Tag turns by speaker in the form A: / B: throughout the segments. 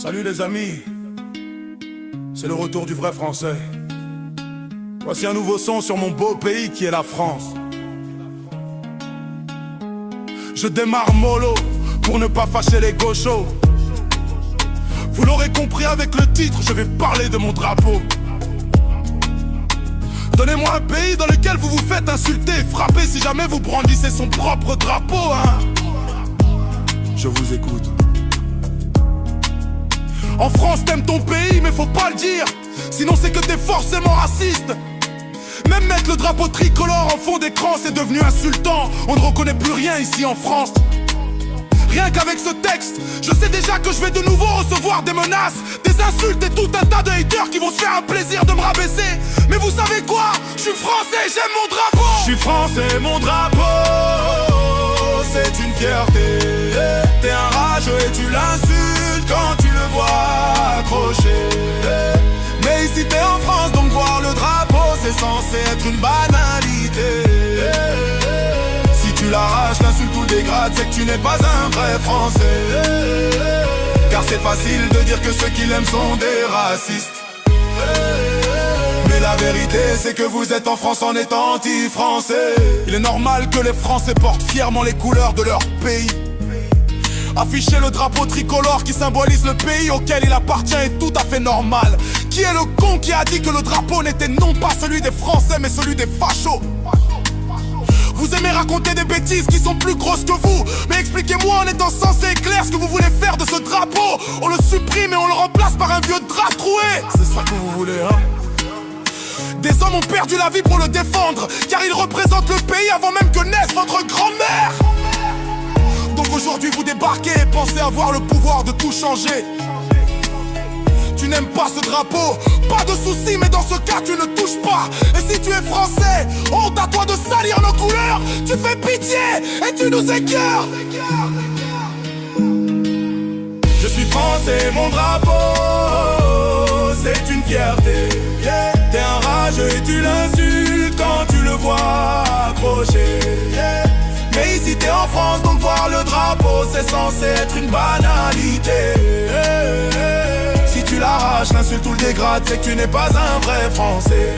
A: Salut les amis, c'est le retour du vrai français. Voici un nouveau son sur mon beau pays qui est la France. Je démarre mollo pour ne pas fâcher les gauchos. Vous l'aurez compris avec le titre, je vais parler de mon drapeau. Donnez-moi un pays dans lequel vous vous faites insulter et frapper si jamais vous brandissez son propre drapeau, hein. Je vous écoute. En France t'aimes ton pays mais faut pas le dire, sinon c'est que t'es forcément raciste. Même mettre le drapeau tricolore en fond d'écran c'est devenu insultant. On ne reconnaît plus rien ici en France. Rien qu'avec ce texte, je sais déjà que je vais de nouveau recevoir des menaces, des insultes et tout un tas de haters qui vont se faire un plaisir de me rabaisser. Mais vous savez quoi? Je suis français, j'aime mon drapeau. Je suis français, mon drapeau, c'est une fierté. T'es un rageux et tu l'insultes quand tu le vois accroché. Mais ici t'es en France, donc voir le drapeau c'est censé être une banalité. Si tu l'arraches, l'insulte ou le dégrade, c'est que tu n'es pas un vrai français. Car c'est facile de dire que ceux qui l'aiment sont des racistes. Mais la vérité c'est que vous êtes en France en étant anti-français. Il est normal que les Français portent fièrement les couleurs de leur pays. Afficher le drapeau tricolore qui symbolise le pays auquel il appartient est tout à fait normal. Qui est le con qui a dit que le drapeau n'était non pas celui des Français mais celui des fachos? Vous aimez raconter des bêtises qui sont plus grosses que vous, mais expliquez-moi en étant censé et clair ce que vous voulez faire de ce drapeau. On le supprime et on le remplace par un vieux drap troué. C'est ça que vous voulez, hein? Des hommes ont perdu la vie pour le défendre, car il représente le pays avant même que naisse votre grand-mère. Donc aujourd'hui vous débarquez et pensez avoir le pouvoir de tout changer. Tu n'aimes pas ce drapeau, pas de soucis, mais dans ce cas tu ne touches pas. Et si tu es français, honte à toi de salir nos couleurs. Tu fais pitié et tu nous écœures. Je suis français, mon drapeau, c'est une fierté. T'es un rageux et tu l'insultes quand tu le vois accroché. Mais ici t'es en France, donc voir le drapeau c'est censé être une banalité. Si tu l'arraches, l'insulte ou le dégrade, c'est que tu n'es pas un vrai français.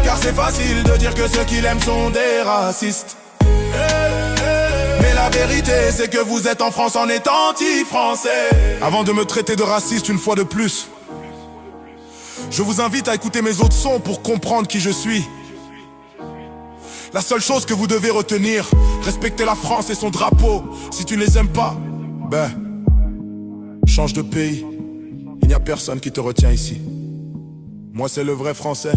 A: Car c'est facile de dire que ceux qui l'aiment sont des racistes. Mais la vérité c'est que vous êtes en France en étant anti-français. Avant de me traiter de raciste une fois de plus, je vous invite à écouter mes autres sons pour comprendre qui je suis. La seule chose que vous devez retenir, respecter la France et son drapeau. Si tu ne les aimes pas, ben, change de pays. Il n'y a personne qui te retient ici. Moi c'est le vrai français.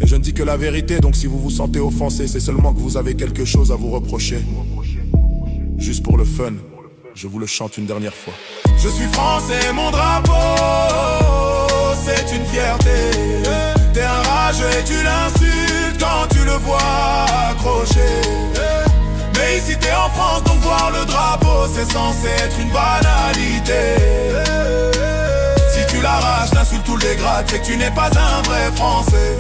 A: Et je ne dis que la vérité, donc si vous vous sentez offensé, c'est seulement que vous avez quelque chose à vous reprocher. Juste pour le fun, je vous le chante une dernière fois. Je suis français, mon drapeau, c'est une fierté. T'es un rageux et tu l'insultes quand tu le vois accroché. Mais ici t'es en France, donc voir le drapeau c'est censé être une banalité. Si tu l'arraches, l'insulte ou le dégrade, c'est que tu n'es pas un vrai français.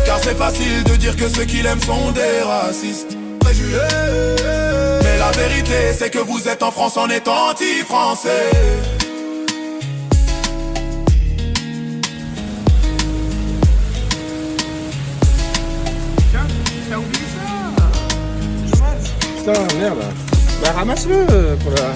A: Car c'est facile de dire que ceux qui l'aiment sont des racistes. Mais la vérité c'est que vous êtes en France en étant anti-français.
B: Putain, merde. Bah ramasse-le pour la...